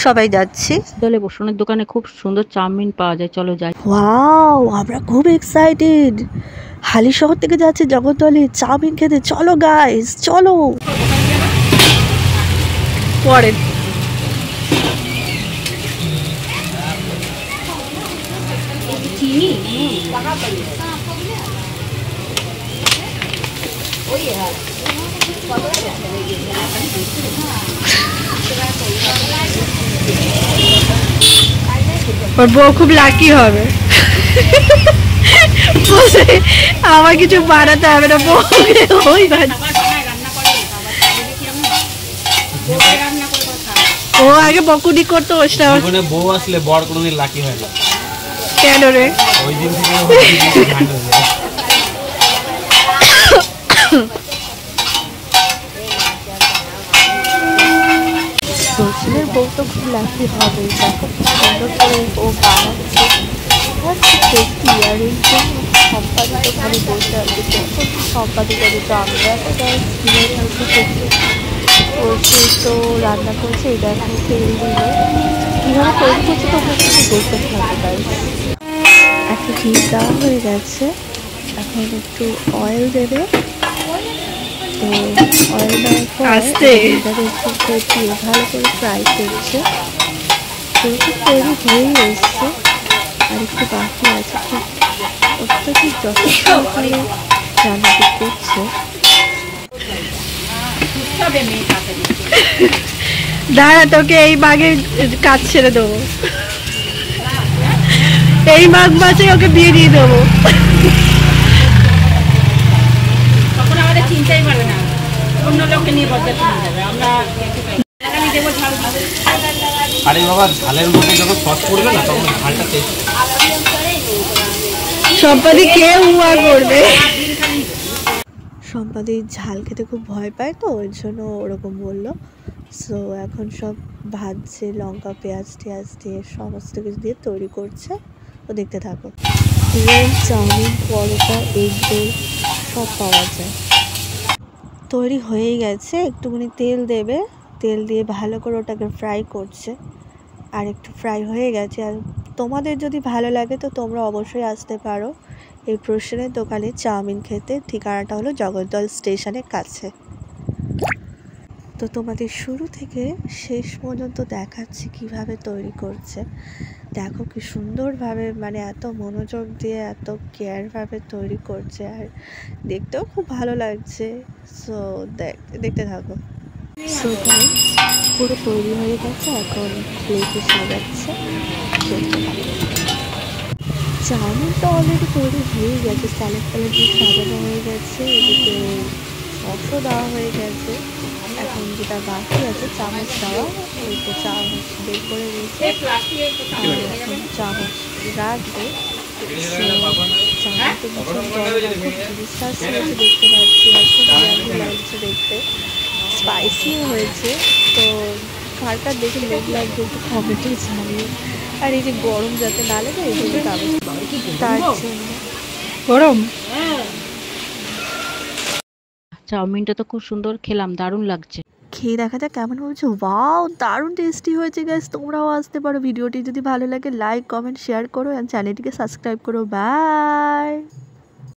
সবাই যাচ্ছি। দলে বসনের দোকানে খুব সুন্দর চাউমিন পাওয়া যায়, চলো যাই। ওয়াও, আমরা খুব এক্সাইটেড। হালিশহর থেকে যাচ্ছি জগদ্দলে চাউমিন খেতে। চলো গাইস, চলো। পরে ওর বউ খুব লাকি হবে। আমার কিছু বানাতে হবে না, ওই ও আগে বকুনি করতো। বউ আসলে বর কোনোদিন লাকি হয় না। কেন রে? ওই দিন থেকে সজনের বউ তো খুব লাকি হবে। দেখো সুন্দর করে ও বানাচ্ছে। টেস্টি। আর এই জন্য সম্পাদিত ঘরে বসে আছে। তখন সম্পাদিত যেটা আমরা তো তার স্কিনের মধ্যে করছি। ও সে তো রান্না করছে। এটা এখন তেল দিল। কীভাবে তৈরি করছে তোমরা কিন্তু দেখতে থাকবে গাইস। একটা ঘি দেওয়া হয়ে গেছে, এখন একটু অয়েল দেবে। তো অয়েল দেওয়ার পর এটাকে একটু দিয়ে ভালো করে ফ্রাই করছে। যেহেতু তৈরি হয়েই এসছে, আর একটু বাকি আছে। খুব অত্যাধিক যথেষ্ট করে রান্নাটি করছে। দাঁড়া, তোকে এই বাঘের কাজ ছেড়ে দেবো। এই মাঘ মাসে ওকে বিয়ে দিয়ে দেবো। তখন আমাদের চিন্তাই পারে না, অন্য লোককে নিয়ে বদলাতে যাবে। আমরা আরে বাবা, ঝালের মধ্যে যখন সস পড়বে না তখন ঝালটা টেস্ট। সম্পাদি কে উয়া করবে? সম্পাদি ঝাল খেতে খুব ভয় পায়, তো ওই জন্য ওরকম বললো। সো এখন সব ভাজছে, লঙ্কা পেঁয়াজ টেয়াজ দিয়ে সমস্ত কিছু দিয়ে তৈরি করছে। তো দেখতে থাকো। রোল, চাউমিন, পরোটা, এগ রোল সব পাওয়া যায়। তৈরি হয়েই গেছে। একটুখানি তেল দেবে, তেল দিয়ে ভালো করে ওটাকে ফ্রাই করছে। আর একটু ফ্রাই হয়ে গেছে। আর তোমাদের যদি ভালো লাগে তো তোমরা অবশ্যই আসতে পারো এই প্রসেনের দোকানে চাউমিন খেতে। ঠিকানাটা হলো জগদ্দল স্টেশনের কাছে। তো তোমাদের শুরু থেকে শেষ পর্যন্ত দেখাচ্ছি কিভাবে তৈরি করছে। দেখো কি সুন্দরভাবে, মানে এত মনোযোগ দিয়ে এত কেয়ারভাবে তৈরি করছে। আর দেখতেও খুব ভালো লাগছে। সো দেখতে থাকো। সো গাইস, পুরো তৈরি হয়ে গেছে, এখন প্লেটে সাজাচ্ছে। দেখতে থাকো। চাউমিনটা অলরেডি তৈরি হয়ে গেছে, স্যালাড ফ্যালাড দিয়ে সাজানো হয়ে গেছে। এদিকে সসও দেওয়া হয়ে গেছে। এখন যেটা বাকি আছে চামচ দেওয়া, ওই তো চামচ বের করে দিয়েছে। আর এখন চামচ রাখবে। চামচটা ভীষণ বড় খুব জিনিসটা হয়েছে দেখতে পাচ্ছি। আর খুব ইয়ামি লাগছে দেখতে, স্পাইসিও হয়েছে। তো কার কার দেখে লোভ লাগবে একটু কমেন্টে জানিয়ে। আর এই যে গরম যাতে না লাগে এই জন্য তার জন্য গরম। চাউমিনটা তো খুব সুন্দর খেলাম, দারুণ লাগছে। খেয়ে দেখা যাক কেমন হয়েছে। ওয়াও, দারুণ টেস্টি হয়েছে গাইস। তোমরাও আসতে পারো। ভিডিওটি যদি ভালো লাগে লাইক কমেন্ট শেয়ার করো, আর চ্যানেলটিকে সাবস্ক্রাইব করো। বাই।